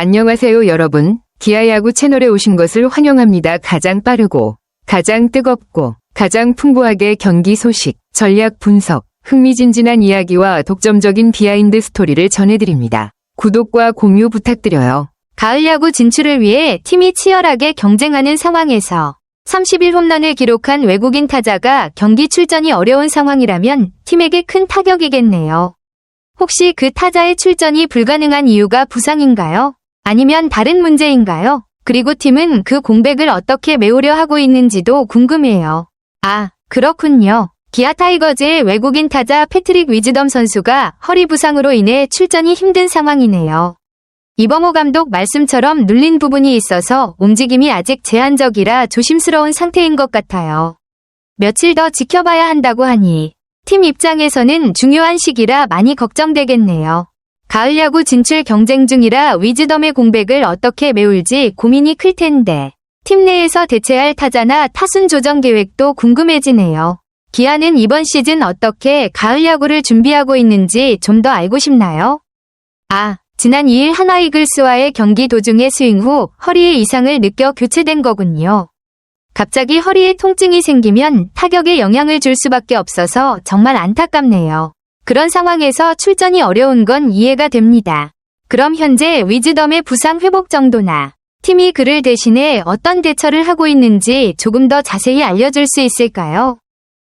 안녕하세요 여러분. 기아야구 채널에 오신 것을 환영합니다. 가장 빠르고 가장 뜨겁고 가장 풍부하게 경기 소식, 전략 분석, 흥미진진한 이야기와 독점적인 비하인드 스토리를 전해드립니다. 구독과 공유 부탁드려요. 가을 야구 진출을 위해 팀이 치열하게 경쟁하는 상황에서 31홈런을 기록한 외국인 타자가 경기 출전이 어려운 상황이라면 팀에게 큰 타격이겠네요. 혹시 그 타자의 출전이 불가능한 이유가 부상인가요? 아니면 다른 문제인가요? 그리고 팀은 그 공백을 어떻게 메우려 하고 있는지도 궁금해요. 아, 그렇군요. 기아 타이거즈의 외국인 타자 패트릭 위즈덤 선수가 허리 부상으로 인해 출전이 힘든 상황이네요. 이범호 감독 말씀처럼 눌린 부분이 있어서 움직임이 아직 제한적이라 조심스러운 상태인 것 같아요. 며칠 더 지켜봐야 한다고 하니 팀 입장에서는 중요한 시기라 많이 걱정되겠네요. 가을 야구 진출 경쟁 중이라 위즈덤의 공백을 어떻게 메울지 고민이 클 텐데 팀 내에서 대체할 타자나 타순 조정 계획도 궁금해지네요. 기아는 이번 시즌 어떻게 가을 야구를 준비하고 있는지 좀 더 알고 싶나요? 아, 지난 2일 한화 이글스와의 경기 도중에 스윙 후 허리에 이상을 느껴 교체된 거군요. 갑자기 허리에 통증이 생기면 타격에 영향을 줄 수밖에 없어서 정말 안타깝네요. 그런 상황에서 출전이 어려운 건 이해가 됩니다. 그럼 현재 위즈덤의 부상 회복 정도나 팀이 그를 대신해 어떤 대처를 하고 있는지 조금 더 자세히 알려줄 수 있을까요?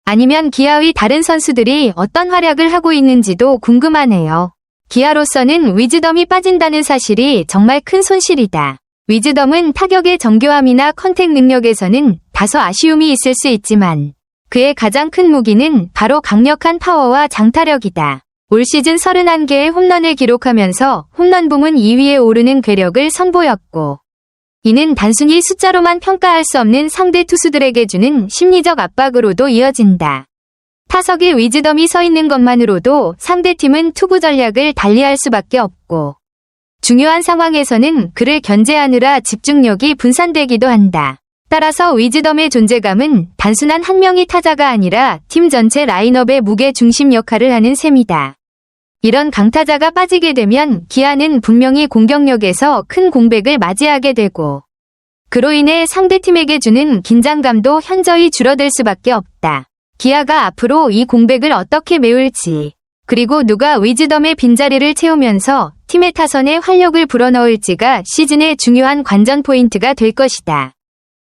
아니면 기아의 다른 선수들이 어떤 활약을 하고 있는지도 궁금하네요. 기아로서는 위즈덤이 빠진다는 사실이 정말 큰 손실이다. 위즈덤은 타격의 정교함이나 컨택 능력에서는 다소 아쉬움이 있을 수 있지만 그의 가장 큰 무기는 바로 강력한 파워와 장타력이다. 올 시즌 31개의 홈런을 기록하면서 홈런 부문 2위에 오르는 괴력을 선보였고 이는 단순히 숫자로만 평가할 수 없는 상대 투수들에게 주는 심리적 압박으로도 이어진다. 타석에 위즈덤이 서 있는 것만으로도 상대팀은 투구 전략을 달리할 수밖에 없고 중요한 상황에서는 그를 견제하느라 집중력이 분산되기도 한다. 따라서 위즈덤의 존재감은 단순한 한 명의 타자가 아니라 팀 전체 라인업의 무게 중심 역할을 하는 셈이다. 이런 강타자가 빠지게 되면 기아는 분명히 공격력에서 큰 공백을 맞이하게 되고 그로 인해 상대팀에게 주는 긴장감도 현저히 줄어들 수밖에 없다. 기아가 앞으로 이 공백을 어떻게 메울지 그리고 누가 위즈덤의 빈자리를 채우면서 팀의 타선에 활력을 불어넣을지가 시즌의 중요한 관전 포인트가 될 것이다.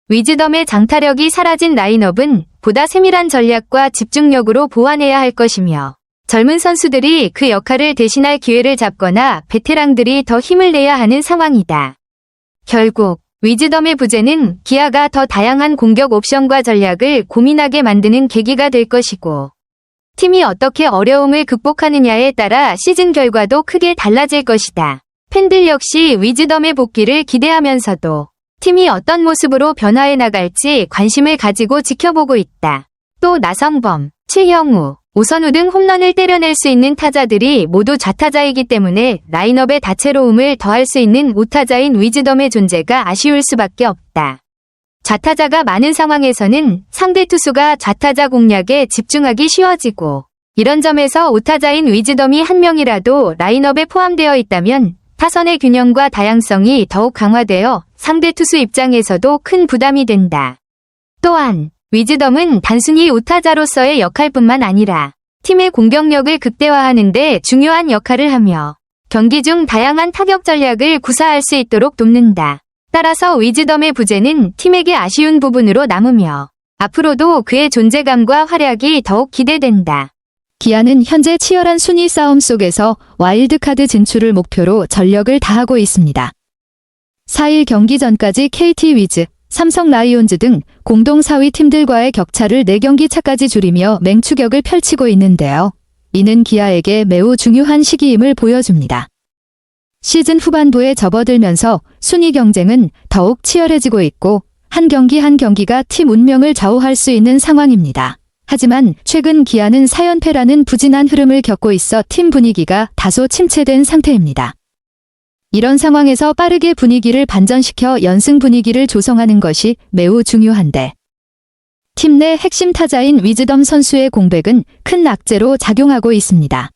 위즈덤의 장타력이 사라진 라인업은 보다 세밀한 전략과 집중력으로 보완해야 할 것이며 젊은 선수들이 그 역할을 대신할 기회를 잡거나 베테랑들이 더 힘을 내야 하는 상황이다. 결국 위즈덤의 부재는 기아가 더 다양한 공격 옵션과 전략을 고민하게 만드는 계기가 될 것이고 팀이 어떻게 어려움을 극복하느냐에 따라 시즌 결과도 크게 달라질 것이다. 팬들 역시 위즈덤의 복귀를 기대하면서도 팀이 어떤 모습으로 변화해 나갈지 관심을 가지고 지켜보고 있다. 또 나성범, 최형우, 오선우 등 홈런을 때려낼 수 있는 타자들이 모두 좌타자이기 때문에 라인업의 다채로움을 더할 수 있는 우타자인 위즈덤의 존재가 아쉬울 수밖에 없다. 좌타자가 많은 상황에서는 상대 투수가 좌타자 공략에 집중하기 쉬워지고 이런 점에서 우타자인 위즈덤이 한 명이라도 라인업에 포함되어 있다면 타선의 균형과 다양성이 더욱 강화되어 상대 투수 입장에서도 큰 부담이 된다. 또한 위즈덤은 단순히 우타자로서의 역할뿐만 아니라 팀의 공격력을 극대화하는 데 중요한 역할을 하며 경기 중 다양한 타격 전략을 구사할 수 있도록 돕는다. 따라서 위즈덤의 부재는 팀에게 아쉬운 부분으로 남으며 앞으로도 그의 존재감과 활약이 더욱 기대된다. 기아는 현재 치열한 순위 싸움 속에서 와일드카드 진출을 목표로 전력을 다하고 있습니다. 4일 경기 전까지 KT 위즈, 삼성 라이온즈 등 공동 4위 팀들과의 격차를 4경기 차까지 줄이며 맹추격을 펼치고 있는데요. 이는 기아에게 매우 중요한 시기임을 보여줍니다. 시즌 후반부에 접어들면서 순위 경쟁은 더욱 치열해지고 있고 한 경기 한 경기가 팀 운명을 좌우할 수 있는 상황입니다. 하지만 최근 기아는 4연패라는 부진한 흐름을 겪고 있어 팀 분위기가 다소 침체된 상태입니다. 이런 상황에서 빠르게 분위기를 반전시켜 연승 분위기를 조성하는 것이 매우 중요한데 팀 내 핵심 타자인 위즈덤 선수의 공백은 큰 악재로 작용하고 있습니다.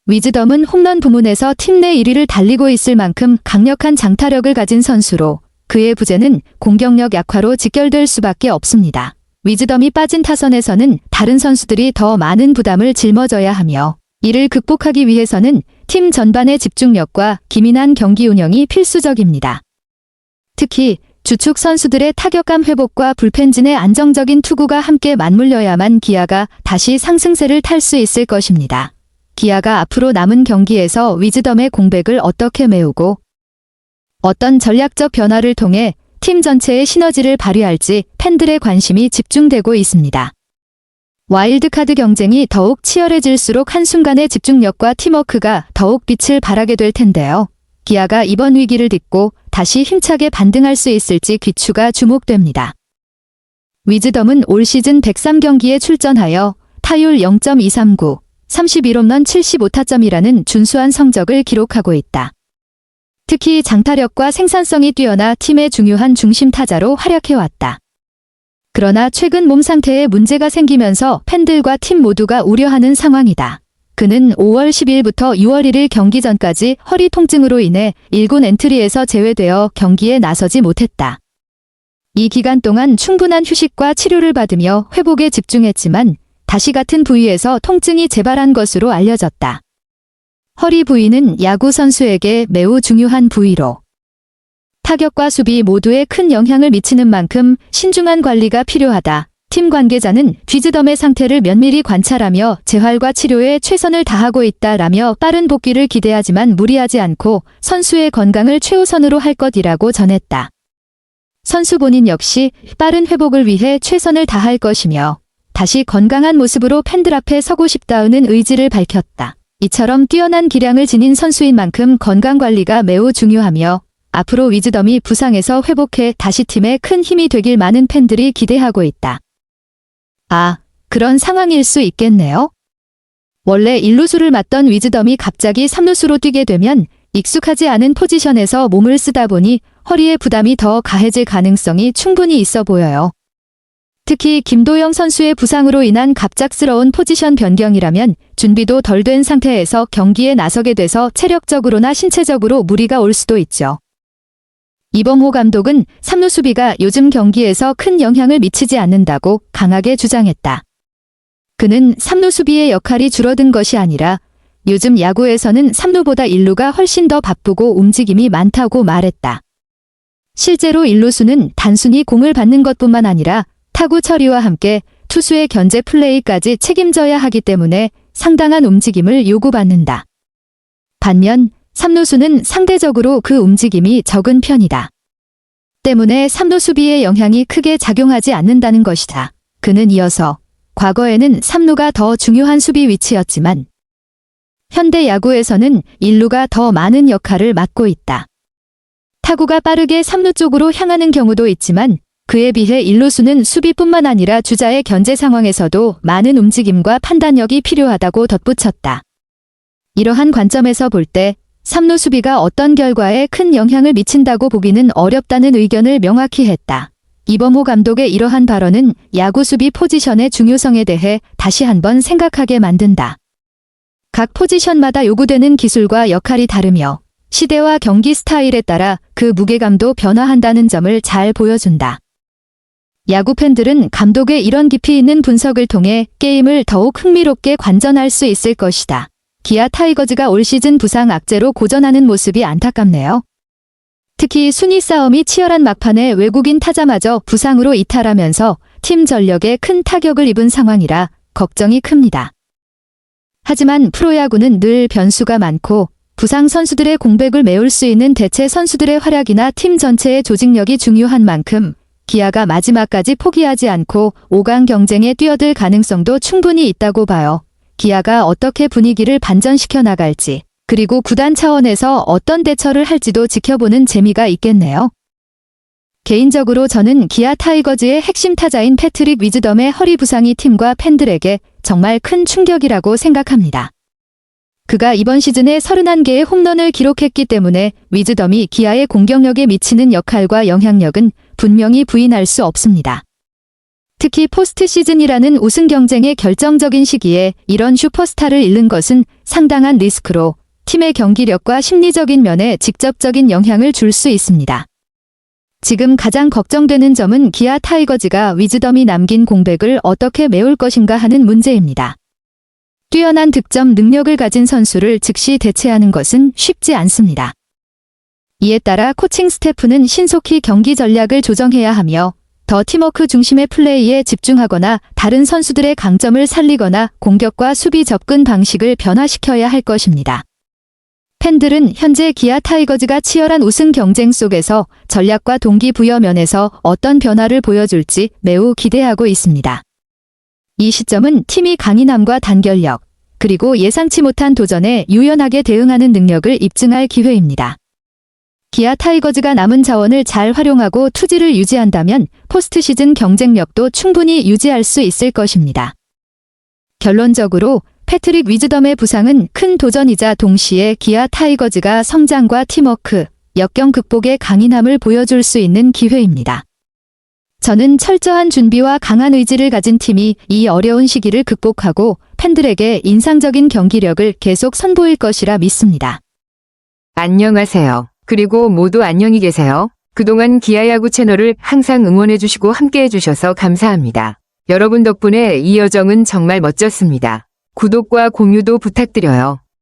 위즈덤은 홈런 부문에서 팀 내 1위를 달리고 있을 만큼 강력한 장타력을 가진 선수로 그의 부재는 공격력 약화로 직결될 수밖에 없습니다. 위즈덤이 빠진 타선에서는 다른 선수들이 더 많은 부담을 짊어져야 하며 이를 극복하기 위해서는 팀 전반의 집중력과 기민한 경기 운영이 필수적입니다. 특히 주축 선수들의 타격감 회복과 불펜진의 안정적인 투구가 함께 맞물려야만 기아가 다시 상승세를 탈 수 있을 것입니다. 기아가 앞으로 남은 경기에서 위즈덤의 공백을 어떻게 메우고 어떤 전략적 변화를 통해 팀 전체의 시너지를 발휘할지 팬들의 관심이 집중되고 있습니다. 와일드카드 경쟁이 더욱 치열해질수록 한순간의 집중력과 팀워크가 더욱 빛을 발하게 될 텐데요. 기아가 이번 위기를 딛고 다시 힘차게 반등할 수 있을지 귀추가 주목됩니다. 위즈덤은 올 시즌 103경기에 출전하여 타율 0.239, 31홈런 75타점이라는 준수한 성적을 기록하고 있다. 특히 장타력과 생산성이 뛰어나 팀의 중요한 중심 타자로 활약해왔다. 그러나 최근 몸 상태에 문제가 생기면서 팬들과 팀 모두가 우려하는 상황이다. 그는 5월 10일부터 6월 1일 경기 전까지 허리 통증으로 인해 1군 엔트리에서 제외되어 경기에 나서지 못했다. 이 기간 동안 충분한 휴식과 치료를 받으며 회복에 집중했지만 다시 같은 부위에서 통증이 재발한 것으로 알려졌다. 허리 부위는 야구 선수에게 매우 중요한 부위로 타격과 수비 모두에 큰 영향을 미치는 만큼 신중한 관리가 필요하다. 팀 관계자는 위즈덤의 상태를 면밀히 관찰하며 재활과 치료에 최선을 다하고 있다라며 빠른 복귀를 기대하지만 무리하지 않고 선수의 건강을 최우선으로 할 것이라고 전했다. 선수 본인 역시 빠른 회복을 위해 최선을 다할 것이며 다시 건강한 모습으로 팬들 앞에 서고 싶다는 의지를 밝혔다. 이처럼 뛰어난 기량을 지닌 선수인 만큼 건강관리가 매우 중요하며 앞으로 위즈덤이 부상에서 회복해 다시 팀에 큰 힘이 되길 많은 팬들이 기대하고 있다. 그런 상황일 수 있겠네요. 원래 1루수를 맡던 위즈덤이 갑자기 3루수로 뛰게 되면 익숙하지 않은 포지션에서 몸을 쓰다 보니 허리에 부담이 더 가해질 가능성이 충분히 있어 보여요. 특히 김도영 선수의 부상으로 인한 갑작스러운 포지션 변경이라면 준비도 덜 된 상태에서 경기에 나서게 돼서 체력적으로나 신체적으로 무리가 올 수도 있죠. 이범호 감독은 3루 수비가 요즘 경기에서 큰 영향을 미치지 않는다고 강하게 주장했다. 그는 3루 수비의 역할이 줄어든 것이 아니라 요즘 야구에서는 3루보다 1루가 훨씬 더 바쁘고 움직임이 많다고 말했다. 실제로 1루수는 단순히 공을 받는 것뿐만 아니라 타구 처리와 함께 투수의 견제 플레이까지 책임져야 하기 때문에 상당한 움직임을 요구받는다. 반면 3루수는 상대적으로 그 움직임이 적은 편이다. 때문에 3루 수비의 영향이 크게 작용하지 않는다는 것이다. 그는 이어서 과거에는 3루가 더 중요한 수비 위치였지만 현대 야구에서는 1루가 더 많은 역할을 맡고 있다. 타구가 빠르게 3루 쪽으로 향하는 경우도 있지만 그에 비해 1루수는 수비뿐만 아니라 주자의 견제 상황에서도 많은 움직임과 판단력이 필요하다고 덧붙였다. 이러한 관점에서 볼 때 3루 수비가 어떤 결과에 큰 영향을 미친다고 보기는 어렵다는 의견을 명확히 했다. 이범호 감독의 이러한 발언은 야구 수비 포지션의 중요성에 대해 다시 한번 생각하게 만든다. 각 포지션마다 요구되는 기술과 역할이 다르며 시대와 경기 스타일에 따라 그 무게감도 변화한다는 점을 잘 보여준다. 야구 팬들은 감독의 이런 깊이 있는 분석을 통해 게임을 더욱 흥미롭게 관전할 수 있을 것이다. 기아 타이거즈가 올 시즌 부상 악재로 고전하는 모습이 안타깝네요. 특히 순위 싸움이 치열한 막판에 외국인 타자마저 부상으로 이탈하면서 팀 전력에 큰 타격을 입은 상황이라 걱정이 큽니다. 하지만 프로야구는 늘 변수가 많고 부상 선수들의 공백을 메울 수 있는 대체 선수들의 활약이나 팀 전체의 조직력이 중요한 만큼 기아가 마지막까지 포기하지 않고 5강 경쟁에 뛰어들 가능성도 충분히 있다고 봐요. 기아가 어떻게 분위기를 반전시켜 나갈지, 그리고 구단 차원에서 어떤 대처를 할지도 지켜보는 재미가 있겠네요. 개인적으로 저는 기아 타이거즈의 핵심 타자인 패트릭 위즈덤의 허리 부상이 팀과 팬들에게 정말 큰 충격이라고 생각합니다. 그가 이번 시즌에 31개의 홈런을 기록했기 때문에 위즈덤이 기아의 공격력에 미치는 역할과 영향력은 분명히 부인할 수 없습니다. 특히 포스트 시즌이라는 우승 경쟁의 결정적인 시기에 이런 슈퍼스타를 잃는 것은 상당한 리스크로 팀의 경기력과 심리적인 면에 직접적인 영향을 줄 수 있습니다. 지금 가장 걱정되는 점은 기아 타이거즈가 위즈덤이 남긴 공백을 어떻게 메울 것인가 하는 문제입니다. 뛰어난 득점 능력을 가진 선수를 즉시 대체하는 것은 쉽지 않습니다. 이에 따라 코칭 스태프는 신속히 경기 전략을 조정해야 하며 더 팀워크 중심의 플레이에 집중하거나 다른 선수들의 강점을 살리거나 공격과 수비 접근 방식을 변화시켜야 할 것입니다. 팬들은 현재 기아 타이거즈가 치열한 우승 경쟁 속에서 전략과 동기부여 면에서 어떤 변화를 보여줄지 매우 기대하고 있습니다. 이 시점은 팀이 강인함과 단결력, 그리고 예상치 못한 도전에 유연하게 대응하는 능력을 입증할 기회입니다. 기아 타이거즈가 남은 자원을 잘 활용하고 투지를 유지한다면 포스트 시즌 경쟁력도 충분히 유지할 수 있을 것입니다. 결론적으로 패트릭 위즈덤의 부상은 큰 도전이자 동시에 기아 타이거즈가 성장과 팀워크, 역경 극복의 강인함을 보여줄 수 있는 기회입니다. 저는 철저한 준비와 강한 의지를 가진 팀이 이 어려운 시기를 극복하고 팬들에게 인상적인 경기력을 계속 선보일 것이라 믿습니다. 안녕하세요. 그리고 모두 안녕히 계세요. 그동안 기아야구 채널을 항상 응원해주시고 함께해주셔서 감사합니다. 여러분 덕분에 이 여정은 정말 멋졌습니다. 구독과 공유도 부탁드려요.